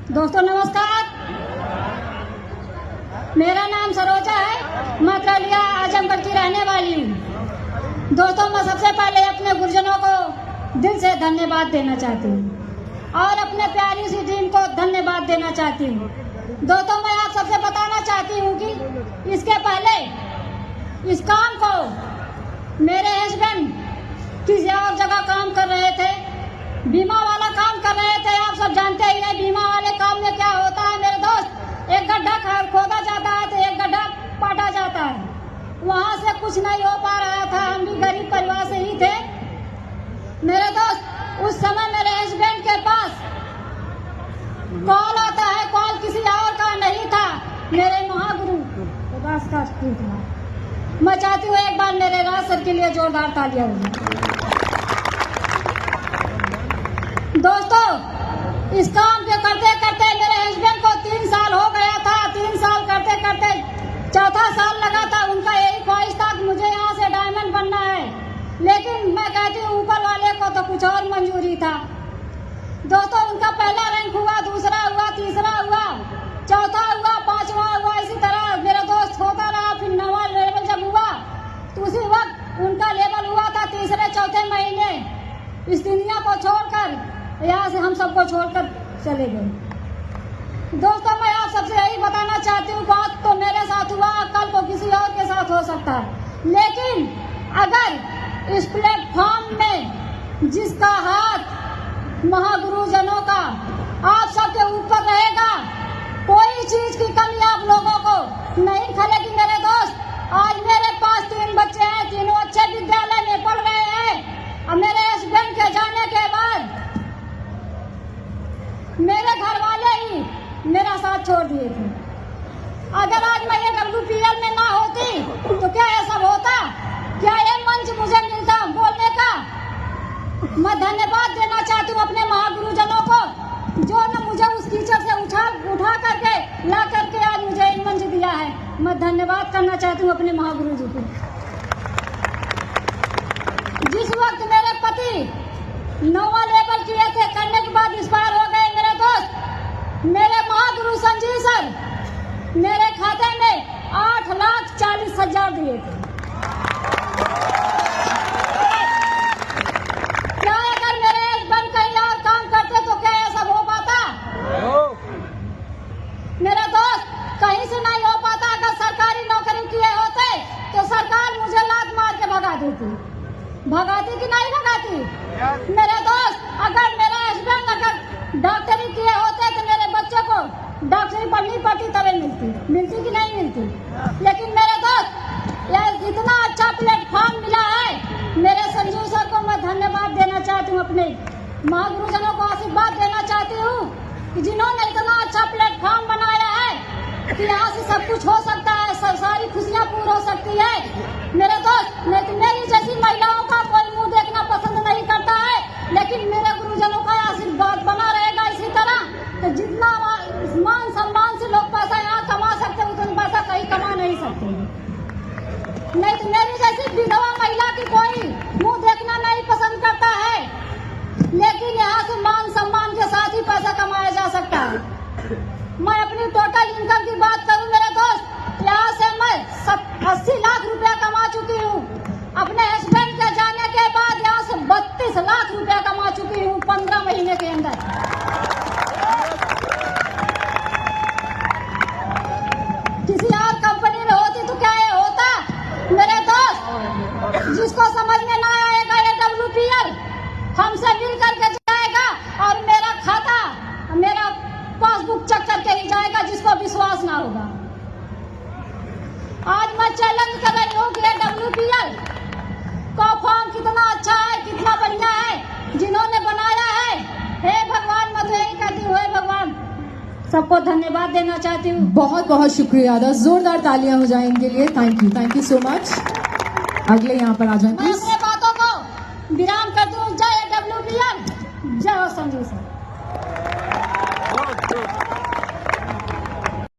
दोस्तों नमस्कार, मेरा नाम सरोजा है। मैं त्रलिया आजमगढ़ की रहने वाली हूँ। दोस्तों मैं सबसे पहले अपने गुरुजनों को दिल से धन्यवाद देना चाहती हूँ और अपने प्यारी सी टीम को धन्यवाद देना चाहती हूँ। दोस्तों मैं आप सबसे बताना चाहती हूँ कि इसके पहले इस काम को मेरे हस्बैंड किसी और जगह काम कर रहे थे, बीमा वाला काम कर रहे थे। आप सब जानते ही हैं बीमा वाले काम में क्या होता है मेरे दोस्त, एक गड्ढा खोदा जाता है तो एक गड्ढा पाटा जाता है। वहाँ से कुछ नहीं हो पा रहा था, हम भी गरीब परिवार से ही थे मेरे दोस्त। उस समय मेरे हस्बैंड के पास कॉल आता है, कॉल किसी और का नहीं था, मेरे महागुरु दास का था। मैं चाहती हूँ एक बार मेरे राज सर के लिए जोरदार तालियां हो। दोस्तों इस काम के करते करते मेरे हस्बैंड को 3 साल हो गया था। 3 साल करते करते चौथा साल लगा था। उनका यही ख्वाहिश था कि मुझे यहाँ से डायमंड बनना है, लेकिन मैं कहती हूँ ऊपर वाले को तो कुछ और मंजूरी था। दोस्तों उनका पहला रैंक हुआ, दूसरा हुआ, तीसरा हुआ, चौथा हुआ, 5वां हुआ, इसी तरह मेरा दोस्त होता रहा। फिर 9वां लेवल जब हुआ तो उसी वक्त उनका लेवल हुआ था तीसरे चौथे महीने। इस दुनिया को छोड़कर यहाँ से हम सबको छोड़कर चले गए। दोस्तों मैं आप सबसे यही बताना चाहती हूँ, बात तो मेरे साथ हुआ, कल को किसी और के साथ हो सकता है, लेकिन अगर इस प्लेटफॉर्म में जिसका हाथ महागुरुजनों का आप सबके ऊपर रहेगा, कोई चीज की कमी आप लोगों को नहीं खलेगी मेरे दोस्त। आज मेरे पास 3 बच्चे हैं, तीनों अच्छे विद्यालय में पढ़ रहे हैं। और मेरे हस्बैंड के जाने के बाद मेरे घर वाले ही मेरा साथ छोड़ दिए थे। अगर आज मैं ये WPL में ना होती तो क्या ये सब होता? क्या ये मंच मुझे मिलता बोलने का? मैं धन्यवाद देना चाहती हूँ अपने महागुरुजनों को, जो न मुझे उस कीचड़ से उठा करके ला करके आज मुझे एक मंच दिया है। मैं धन्यवाद करना चाहती हूँ अपने महागुरु जी को। जिस वक्त मेरे पति 9वां लेवल किए थे, करने के बाद एक्सपायर हो गए मेरे दोस्त, मेरे महागुरु संजीव सर मेरे खाते में 8,40,000 दिए थे। क्या अगर मेरे हस्बैंड कहीं और काम करते तो क्या ये सब हो पाता? मेरा दोस्त कहीं से नहीं हो पाता। अगर सरकारी नौकरी किए होते तो सरकार मुझे लात मार के भगा देती। भगाती कि नहीं भगाती? मेरे दोस्त अगर मेरा हस्बैंड अगर डॉक्टरी किए होते तो मेरे बच्चे को डॉक्टरी पढ़नी पड़ती तभी मिलती कि नहीं मिलती। लेकिन मेरे दोस्त यह इतना अच्छा प्लेटफॉर्म मिला है, मेरे संजीव सर को मैं धन्यवाद देना चाहती हूँ। अपने महागुरुजनों को आशीर्वाद देना चाहती हूँ कि जिन्होंने इतना अच्छा प्लेटफॉर्म बनाया है कि यहाँ से सब कुछ हो सकता है, सारी खुशियाँ पूरी हो सकती है मेरे दोस्त। नहीं तो मेरी जैसी महिलाओं का कोई मुंह देखना पसंद नहीं करता है, लेकिन मेरे गुरुजनों का आशीर्वाद बना रहेगा इसी तरह। तो जितना मान सम्मान से लोग पैसा यहाँ कमा सकते हैं उतना पैसा कहीं कमा नहीं सकते। नहीं तो मेरी जैसी विधवा महिला की कोई मुंह देखना नहीं पसंद करता है, लेकिन यहाँ से मान सम्मान के साथ ही पैसा कमाया जा सकता है। मैं अपनी टोटल इनकम की बात करूँ मेरे दोस्त, यहाँ से मैं 80 लाख रुपया कमा चुकी हूँ। अपने हस्बैंड के जाने के बाद यहाँ से 32 लाख रुपया कमा चुकी हूँ 15 महीने के अंदर। किसी और कंपनी में होती तो क्या ये होता मेरे दोस्त? जिसको समझ में ना आएगा ये WPL हमसे मिल करके जाएगा और मेरा खाता मेरा पासबुक चेक करके ही जाएगा, जिसको विश्वास ना होगा। आज मैं चैलेंज कर रही हूँ कि WPL का फॉर्म कितना अच्छा है, कितना बढ़िया है, जिन्होंने बनाया है। हे भगवान, मैं तो यही कहती हूँ, हे भगवान सबको धन्यवाद देना चाहती हूँ। बहुत बहुत शुक्रिया अदा, जोरदार तालियां हो जाए इनके लिए। Thank you so much. अगले यहाँ पर आ जाए मैं अपने बातों को विराम करती हूँ। जय WPL, जय हो संजीव सर।